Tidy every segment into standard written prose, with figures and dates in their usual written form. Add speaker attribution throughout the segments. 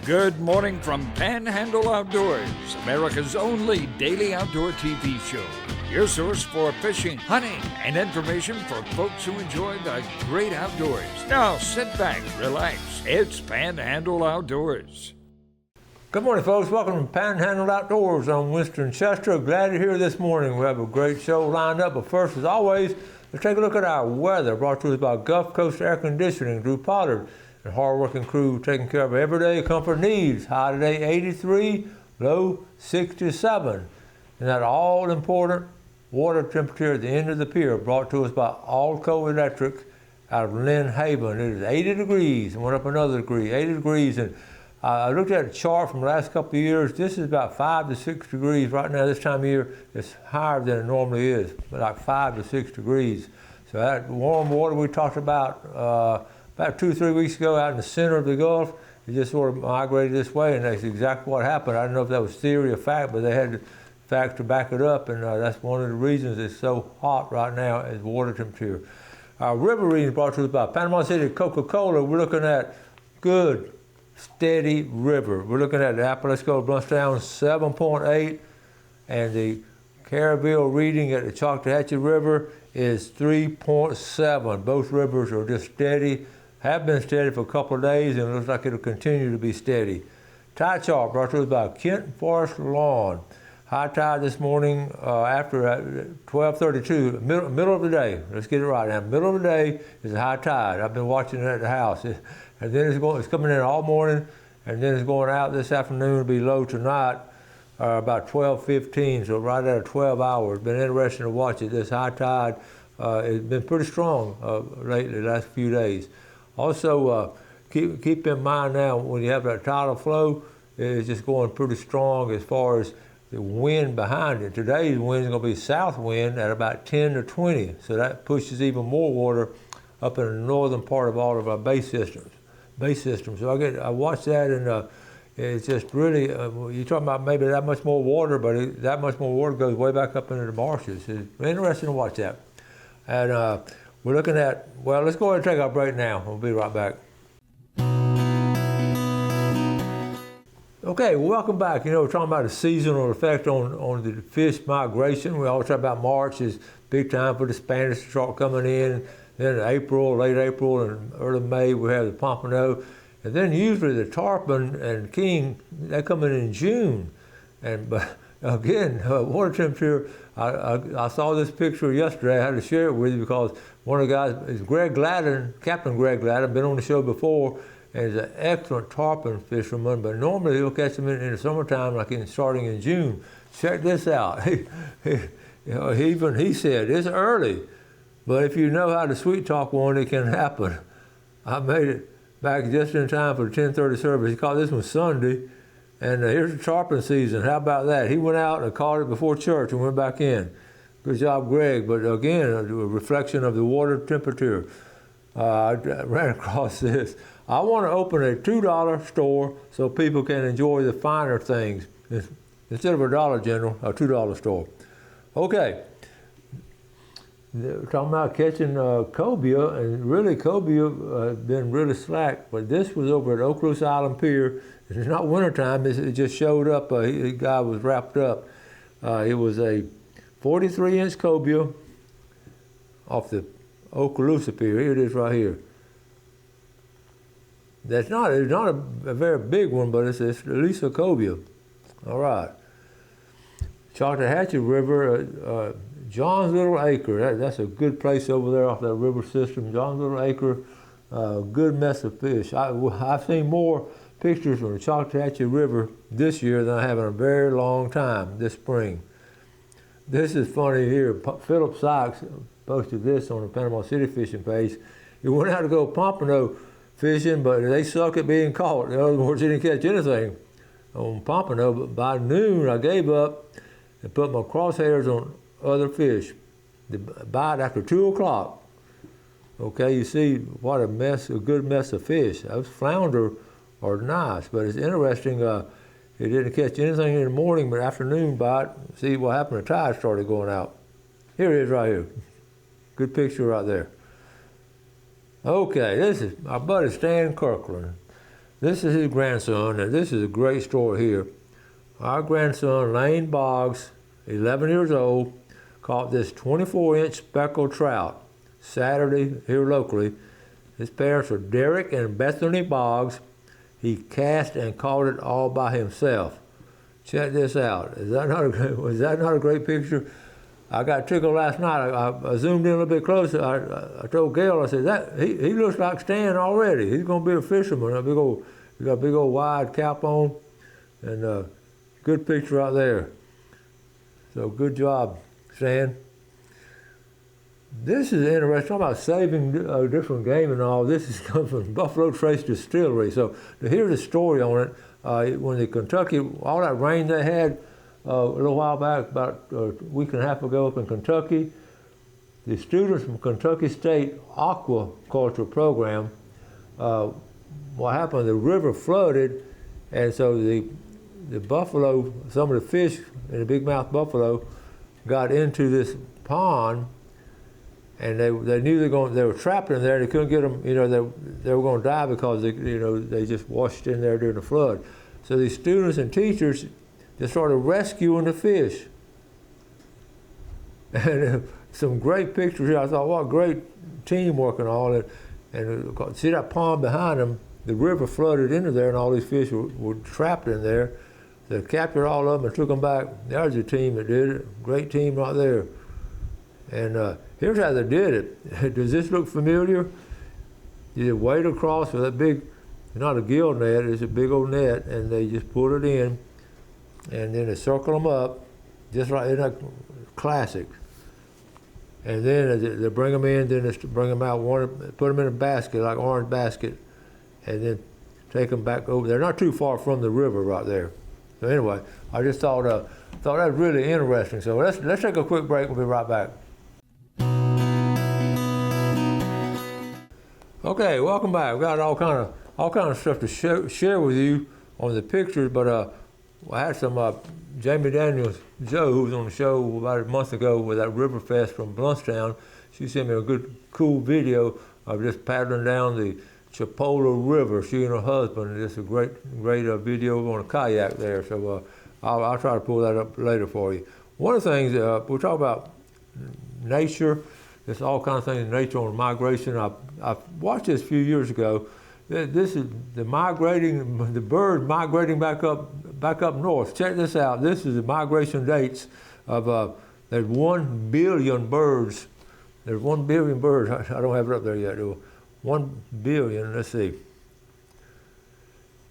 Speaker 1: Good morning from Panhandle Outdoors, America's only daily outdoor TV show. Your source for fishing, hunting, and information for folks who enjoy the great outdoors. Now sit back, relax. It's Panhandle Outdoors.
Speaker 2: Good morning, folks. Welcome to Panhandle Outdoors. I'm Winston Chester. Glad you're here this morning. We have a great show lined up, but first, as always, let's take a look at our weather. Brought to us by Gulf Coast Air Conditioning, Drew Pollard, and hard-working crew taking care of everyday comfort needs. High today, 83, low 67. And that all-important water temperature at the end of the pier, brought to us by Allco Electric out of Lynn Haven. It is 80 degrees and went up another degree, 80 degrees. And I looked at a chart from the last couple of years. This is about 5 to 6 degrees right now. This time of year, it's higher than it normally is, but like 5 to 6 degrees. So that warm water we talked about 2 or 3 weeks ago out in the center of the Gulf, it just sort of migrated this way, and that's exactly what happened. I don't know if that was theory or fact, but they had the facts to back it up, and that's one of the reasons it's so hot right now is water temperature. Our river reading brought to us by Panama City Coca-Cola. We're looking at good, steady river. We're looking at the Apalachicola Bluffstown 7.8, and the Caryville reading at the Choctawhatchee River is 3.7. Both rivers are just steady. Have been steady for a couple of days, and it looks like it'll continue to be steady. Tide chart brought to us by Kent Forest Lawn. High tide this morning after 12:32, middle of the day. Let's get it right now. Middle of the day is a high tide. I've been watching it at the house, and then it's coming in all morning, and then it's going out this afternoon. It'll be low tonight, about 12:15. So right at 12 hours. Been interesting to watch it. This high tide has been pretty strong lately, the last few days. Also, keep in mind now when you have that tidal flow, it's just going pretty strong as far as the wind behind it. Today's wind is going to be south wind at about 10 to 20, so that pushes even more water up in the northern part of all of our base systems. So I watch that, and it's just really, you're talking about maybe that much more water, but that much more water goes way back up into the marshes. It's interesting to watch that. And we're looking at, well, let's go ahead and take our break now. We'll be right back. Okay, welcome back. You know, we're talking about the seasonal effect on the fish migration. We always talk about March is big time for the Spanish to start coming in. Then April, late April, and early May, we have the pompano. And then usually the tarpon and king, they come in June. But again, water temperature, I saw this picture yesterday. I had to share it with you because one of the guys is Greg Gladden, Captain Greg Gladden, been on the show before, and he's an excellent tarpon fisherman, but normally he'll catch them in the summertime, like starting in June. Check this out. He said, it's early, but if you know how to sweet talk one, it can happen. I made it back just in time for the 10:30 service. He called this one Sunday, and here's the tarpon season. How about that? He went out and caught it before church and went back in. Good job, Greg. But again, a reflection of the water temperature. I ran across this. I want to open a $2 store so people can enjoy the finer things instead of a Dollar General, a $2 store. Okay. We're talking about catching cobia, and really cobia been really slack, but this was over at Okaloosa Island Pier. It's not wintertime, it just showed up. The guy was wrapped up. It was a 43-inch cobia off the Okaloosa Pier. Here it is right here. It's not a very big one, but it's at least a cobia. All right. Choctawhatchee River, John's Little Acre. That's a good place over there off that river system. John's Little Acre, good mess of fish. I've seen more pictures from the Choctawhatchee River this year than I have in a very long time, this spring. This is funny here. Philip Sykes posted this on the Panama City fishing page. He went out to go pompano fishing, but they suck at being caught. In other words, he didn't catch anything on pompano, but by noon I gave up and put my crosshairs on other fish. The bite after 2 o'clock. Okay, you see what a mess, a good mess of fish. Those flounder are nice, but it's interesting. It didn't catch anything in the morning, but afternoon bite. See what happened? The tide started going out. Here it is right here. Good picture right there. Okay, this is our buddy Stan Kirkland. This is his grandson, and this is a great story here. Our grandson, Lane Boggs, 11 years old, caught this 24-inch speckled trout Saturday here locally. His parents are Derek and Bethany Boggs. He cast and caught it all by himself. Check this out. Is that not a great picture? I got tickled last night. I zoomed in a little bit closer. I told Gail, I said, he looks like Stan already. He's going to be a fisherman. He got a big old wide cap on, and good picture out there. So good job, Stan. This is interesting. Talking about saving different game and all. This is coming from Buffalo Trace Distillery. So to hear the story on it, when the Kentucky, all that rain they had a little while back, about a week and a half ago up in Kentucky, the students from Kentucky State Aquaculture Program, what happened, the river flooded, and so the buffalo, some of the fish in the bigmouth buffalo got into this pond, and they knew they were trapped in there. They couldn't get them. You know, they were going to die because they just washed in there during the flood. So these students and teachers just started rescuing the fish. And some great pictures here. I thought, what great teamwork and all. And see that pond behind them? The river flooded into there, and all these fish were trapped in there. They captured all of them and took them back. There's a team that did it. Great team right there. And here's how they did it. Does this look familiar? You wade across with that big, not a gill net, it's a big old net, and they just put it in, and then they circle them up, just like, isn't that classic? And then they bring them in, then they bring them out, put them in a basket, like orange basket, and then take them back over. They're not too far from the river right there. So anyway, I just thought that was really interesting. So let's take a quick break. We'll be right back. Okay, welcome back. We've got all kind of stuff to share with you on the pictures, but I had some Jamie Daniels, Joe, who was on the show about a month ago with that Riverfest from Bluntstown. She sent me a good, cool video of just paddling down the Chipola River, she and her husband, and it's a great video on a kayak there. So I'll try to pull that up later for you. One of the things we talk about nature. There's all kinds of things in nature on migration. I watched this a few years ago. This is the birds migrating back up north. Check this out. This is the migration dates of there's 1 billion birds. There's 1 billion birds. I don't have it up there yet. 1 billion. Let's see.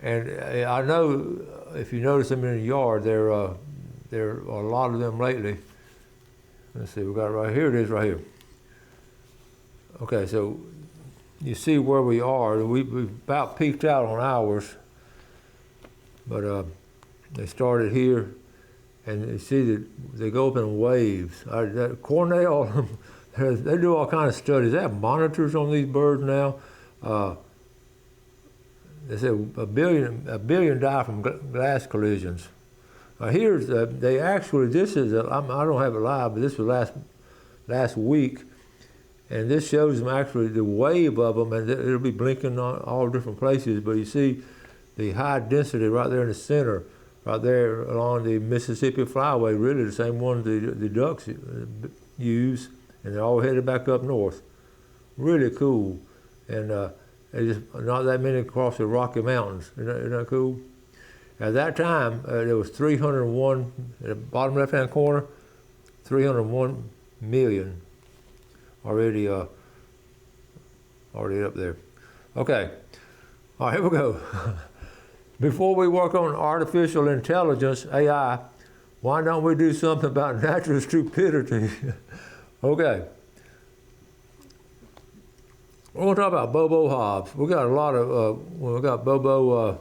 Speaker 2: And I know if you notice them in the yard, there are a lot of them lately. Let's see. We got it right here. It is right here. Okay, so you see where we are. We've about peaked out on ours, but they started here, and you see that they go up in waves. Cornell, they do all kinds of studies. They have monitors on these birds now. They say a billion die from glass collisions. Here's this is I don't have it live, but this was last week. And this shows them actually the wave of them, and it'll be blinking on all different places. But you see the high density right there in the center, right there along the Mississippi Flyway, really the same one the ducks use, and they're all headed back up north. Really cool. And there's just not that many across the Rocky Mountains. Isn't that cool? At that time, there was 301, at the bottom left-hand corner, 301 million. Already up there. Okay, all right, here we go. Before we work on artificial intelligence, AI, why don't we do something about natural stupidity? Okay. We're going to talk about Bobo Hobbs. We got a lot of, when we got Bobo,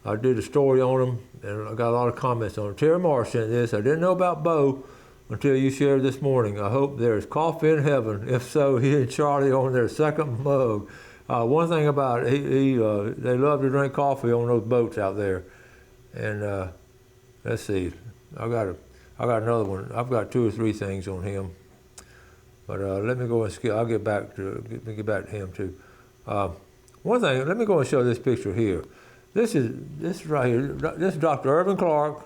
Speaker 2: I did a story on him, and I got a lot of comments on him. Terry Marsh sent this. I didn't know about Bo until you shared this morning. I hope there's coffee in heaven. If so, he and Charlie on their second mug. One thing about it, they love to drink coffee on those boats out there. And let's see, I got another one. I've got 2 or 3 things on him. But let me go and skip. I'll get back to him too. One thing, let me go and show this picture here. This is right here. This is Dr. Irvin Clark.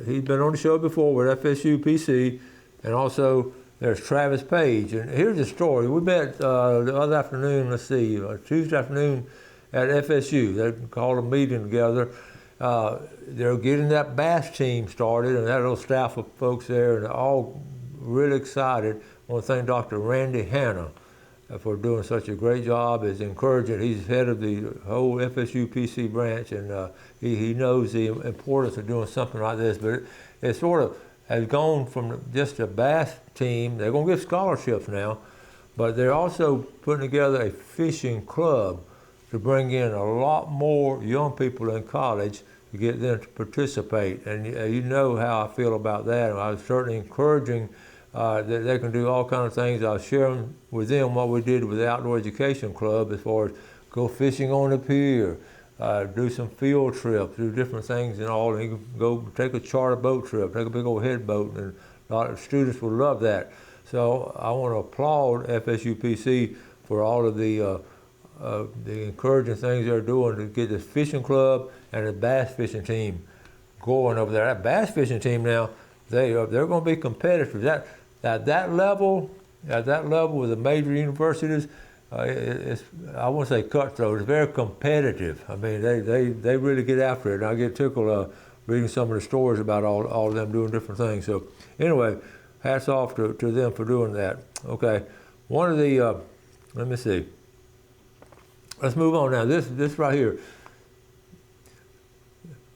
Speaker 2: He's been on the show before with FSU PC, and also there's Travis Page. And here's the story. We met the other afternoon, Tuesday afternoon at FSU. They called a meeting together. They're getting that bass team started, and that little staff of folks there, and they're all really excited. I want to thank Dr. Randy Hanna for doing such a great job. It's encouraging. He's head of the whole FSU PC branch, and he knows the importance of doing something like this. But it sort of has gone from just a bass team. They're going to give scholarships now, but they're also putting together a fishing club to bring in a lot more young people in college to get them to participate. And you know how I feel about that. I was certainly encouraging that they can do all kinds of things. I was sharing with them what we did with the Outdoor Education Club as far as go fishing on the pier, do some field trips, do different things and all. And you can go take a charter boat trip, take a big old head boat, and a lot of students would love that. So I want to applaud FSU PC for all of the encouraging things they're doing to get this fishing club and the bass fishing team going over there. That bass fishing team now, they're going to be competitive. At that level with the major universities, it's, I won't say cutthroat, it's very competitive. I mean, they really get after it. And I get tickled reading some of the stories about all of them doing different things. So anyway, hats off to them for doing that. Okay, one of the, let me see. Let's move on now. This right here.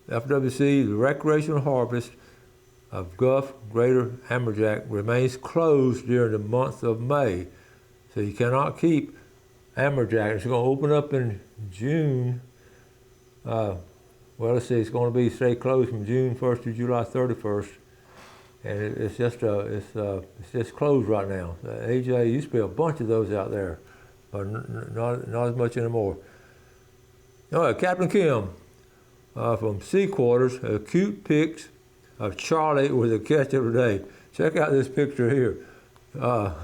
Speaker 2: FWC, the recreational harvest of Gulf Greater Amberjack remains closed during the month of May. So you cannot keep amberjack. It's going to open up in June. Well, let's see, it's going to stay closed from June 1st to July 31st. And it's just closed right now. AJ, used to be a bunch of those out there, but not as much anymore. All right, Captain Kim from Sea Quarters, cute pics of Charlie with a catch of the day. Check out this picture here. All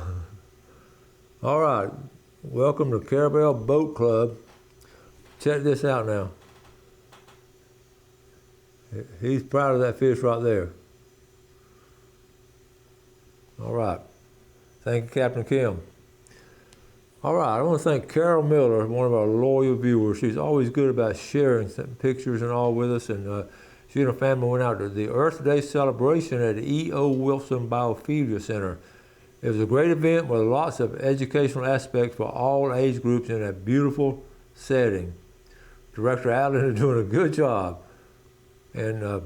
Speaker 2: right, welcome to Carabel Boat Club. Check this out now. He's proud of that fish right there. All right, thank you, Captain Kim. All right, I want to thank Carol Miller, one of our loyal viewers. She's always good about sharing pictures and all with us, and she and her family went out to the Earth Day celebration at the E.O. Wilson Biophilia Center. It was a great event with lots of educational aspects for all age groups in a beautiful setting. Director Allen is doing a good job. And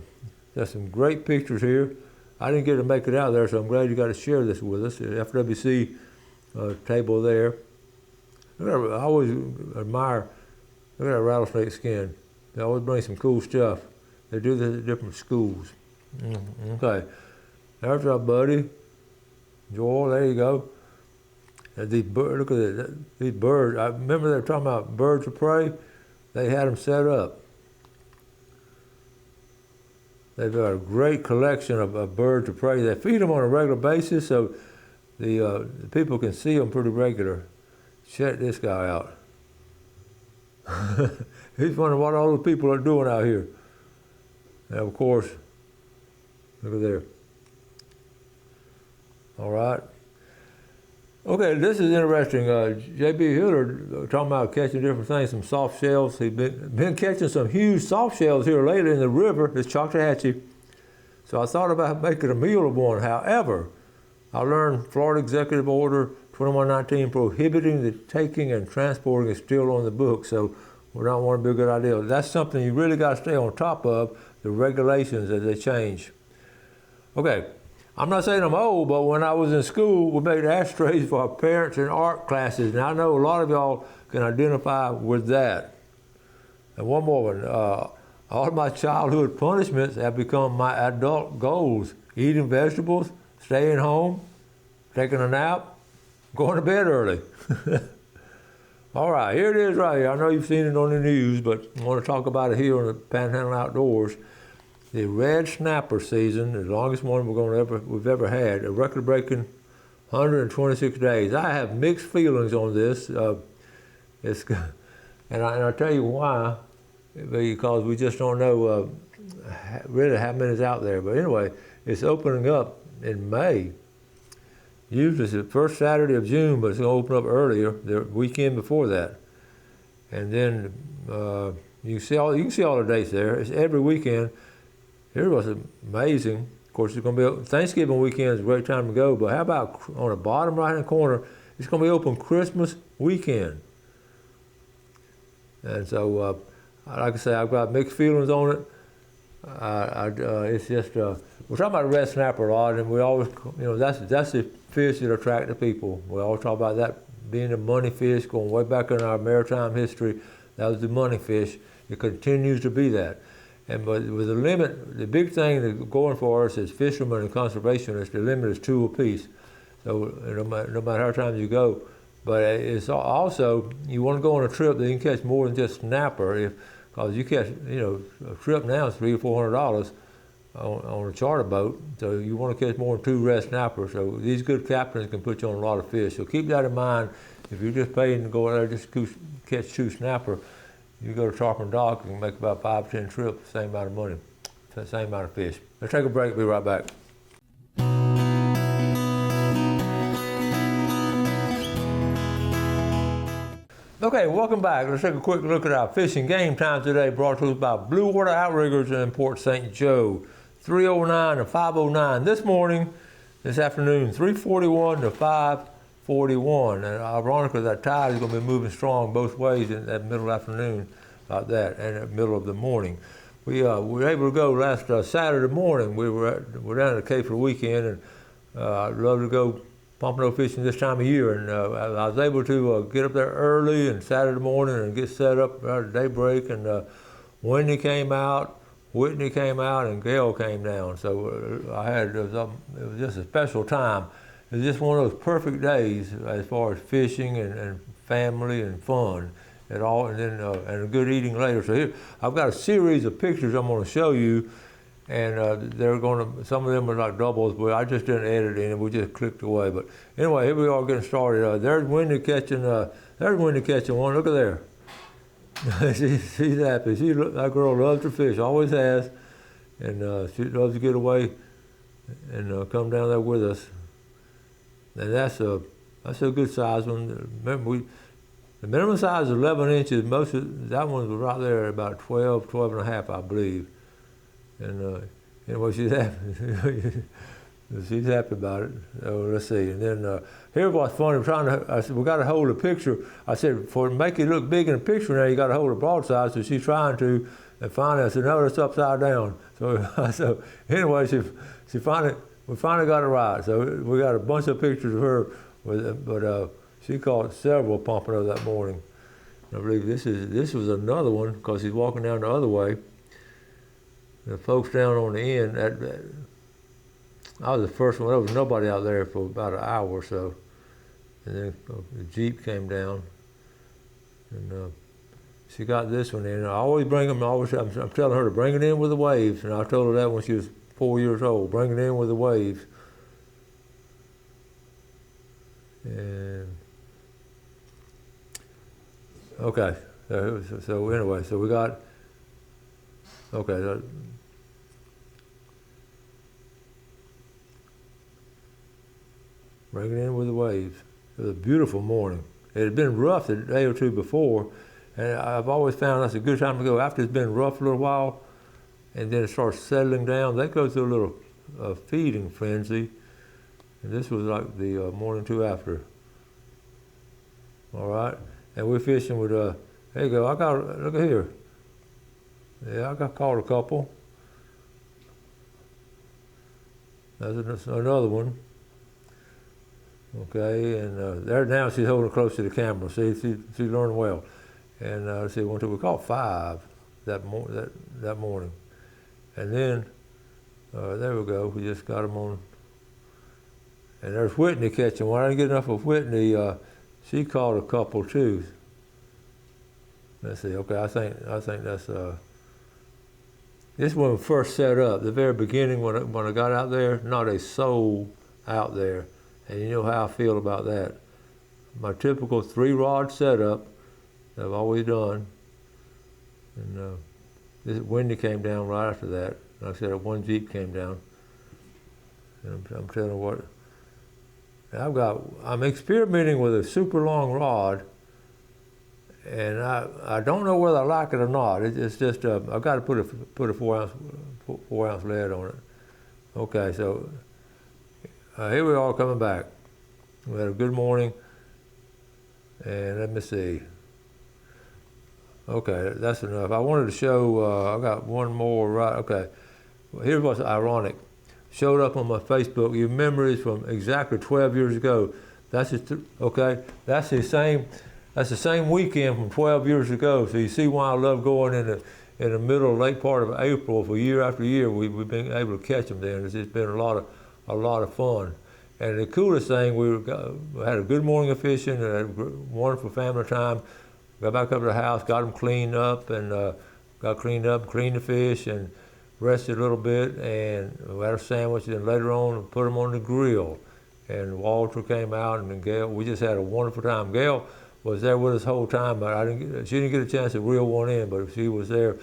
Speaker 2: there's some great pictures here. I didn't get to make it out there, so I'm glad you got to share this with us. The FWC table there. I always admire, look at that rattlesnake skin. They always bring some cool stuff. They do this at different schools. Okay, there's our buddy, Joel, there you go. And look at these birds. I remember they were talking about birds of prey. They had them set up. They've got a great collection of birds of prey. They feed them on a regular basis, so the people can see them pretty regular. Check this guy out. He's wondering what all the people are doing out here. And of course, look at there. All right. Okay, this is interesting. J.B. Hiller talking about catching different things, some soft shells. He's been catching some huge soft shells here lately in the river, this Choctawhatchee. So I thought about making a meal of one. However, I learned Florida Executive Order 2119 prohibiting the taking and transporting is still on the book, so we don't want to be a good idea. That's something you really got to stay on top of, the regulations as they change. Okay. I'm not saying I'm old, but when I was in school, we made ashtrays for our parents in art classes, and I know a lot of y'all can identify with that. And one more one, all of my childhood punishments have become my adult goals: eating vegetables, staying home, taking a nap, going to bed early. All right, here it is right here. I know you've seen it on the news, but I want to talk about it here on the Panhandle Outdoors. The red snapper season, the longest one we've ever had, a record-breaking 126 days. I have mixed feelings on this. And I'll tell you why. because we just don't know really how many's out there. But anyway, it's opening up in May. Usually it's the first Saturday of June, but it's going to open up earlier, the weekend before that. And then you can see all the dates there. It's every weekend. It was amazing. Of course, it's going to be Thanksgiving weekend is a great time to go. But how about on the bottom right-hand corner? It's going to be open Christmas weekend. And so, like I say, I've got mixed feelings on it. It's just we're talking about red snapper a lot, and we always, that's the fish that attract the people. We always talk about that being a money fish, going way back in our maritime history. That was the money fish. It continues to be that. But with the limit, the big thing that's going for us as fishermen and conservationists, the limit is 2 apiece. So no matter how times you go. But it's also, you want to go on a trip that you can catch more than just snapper. Because you catch, a trip now is $300 or $400 on a charter boat. So you want to catch more than 2 red snappers. So these good captains can put you on a lot of fish. So keep that in mind. If you're just paying to go there just to catch 2 snapper, you go to Tarpon Dock, you can make about 5 or 10 trips, same amount of money, same amount of fish. Let's take a break, be right back. Okay, welcome back. Let's take a quick look at our fishing game time today, brought to us by Blue Water Outriggers in Port St. Joe. 309 to 509 this afternoon, 341 to 541. And ironically, that tide is going to be moving strong both ways in that middle afternoon, about that, and in the middle of the morning. We were able to go last Saturday morning. We're down at the Cape for the weekend, and I'd love to go pompano fishing this time of year, and I was able to get up there early and Saturday morning and get set up at daybreak, and Wendy came out, Whitney came out, and Gail came down. So it was just a special time. It was just one of those perfect days as far as fishing and family and fun and all, and then and a good eating later. So here, I've got a series of pictures I'm going to show you. And some of them are like doubles, but I just didn't edit any, we just clicked away. But anyway, here we are getting started. There's Wendy catching one, look at there. She's happy. That girl loves to fish, always has. And she loves to get away and come down there with us. And that's a good size one. Remember, the minimum size is 11 inches. That one was right there at about 12 and a half, I believe. And anyway, she's happy. She's happy about it. So let's see. And then here's what's funny. I said, we got to hold a picture. I said, to make it look big in a picture now, you got to hold a broadside. So she's trying to. And finally, I said, no, it's upside down. So anyway, we finally got it right. So we got a bunch of pictures of her, but she caught several pompano that morning. I believe this was another one because he's walking down the other way. The folks down on the end, I was the first one. There was nobody out there for about an hour or so. And then the Jeep came down. And she got this one in. I always bring them, I'm telling her to bring it in with the waves. And I told her that when she was 4 years old, bring it in with the waves. And, okay, so anyway, so we got, okay. Bring it in with the waves. It was a beautiful morning. It had been rough the day or two before, and I've always found that's a good time to go after it's been rough a little while, and then it starts settling down. They go through a little feeding frenzy, and this was like the morning two after. All right, and we're fishing with, there you go, look at here. Yeah, I caught a couple. That's another one. Okay, and there now she's holding close to the camera. See, she's learning well. And let's see, we caught 5 that morning. And then, there we go, we just got them on. And there's Whitney catching one. I didn't get enough of Whitney. She caught a couple too. Let's see, okay, I think that's, this one first set up, the very beginning when I got out there, not a soul out there. And you know how I feel about that. My typical 3-rod setup that I've always done. And this windy came down right after that. Like I said, one Jeep came down. And I'm telling you what, I'm experimenting with a super long rod, and I don't know whether I like it or not. It's just I've got to put a 4 ounce lead on it. Okay, so here we are coming back. We had a good morning, and let me see. Okay, that's enough. I wanted to show. I got one more. Right. Okay. Well, here's what's ironic. Showed up on my Facebook. Your memories from exactly 12 years ago. That's just okay. That's the same weekend from 12 years ago. So you see why I love going in the middle, late part of April for year after year. We've been able to catch them then. It's just been a lot of fun. And the coolest thing, we had a good morning of fishing, had a wonderful family time. Got back up to the house, got them cleaned up, and cleaned the fish, and rested a little bit, and we had a sandwich, and later on put them on the grill. And Walter came out, and Gail, we just had a wonderful time. Gail was there with us the whole time, but she didn't get a chance to reel one in, but she was there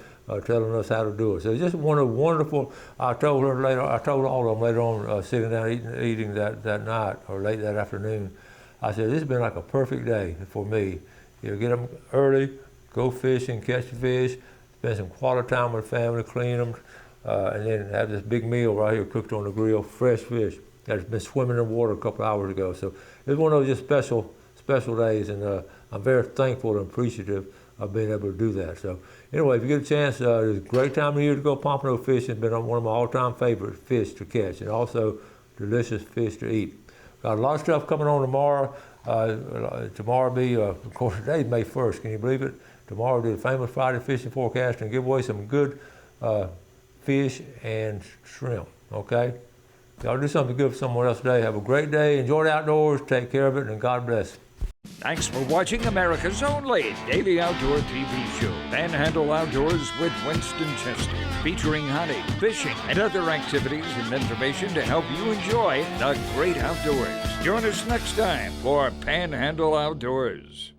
Speaker 2: telling us how to do it. So it's just one of wonderful. I told all of them later on, sitting down eating that night or late that afternoon. I said, this has been like a perfect day for me. You know, get them early, go fishing, catch the fish, spend some quality time with the family, clean them, and then have this big meal right here cooked on the grill, fresh fish that's been swimming in the water a couple hours ago. So it's one of those just special days, and I'm very thankful and appreciative of being able to do that. So anyway, if you get a chance, it's a great time of year to go pompano fishing. It's been one of my all-time favorite fish to catch, and also delicious fish to eat. Got a lot of stuff coming on tomorrow. Tomorrow will be, of course, today's May 1st. Can you believe it? Tomorrow we'll do the famous Friday fishing forecast and give away some good fish and shrimp, okay? Y'all do something good for someone else today. Have a great day. Enjoy the outdoors. Take care of it, and God bless.
Speaker 1: Thanks for watching America's only daily outdoor TV show, Panhandle Outdoors with Winston Chester, featuring hunting, fishing, and other activities and information to help you enjoy the great outdoors. Join us next time for Panhandle Outdoors.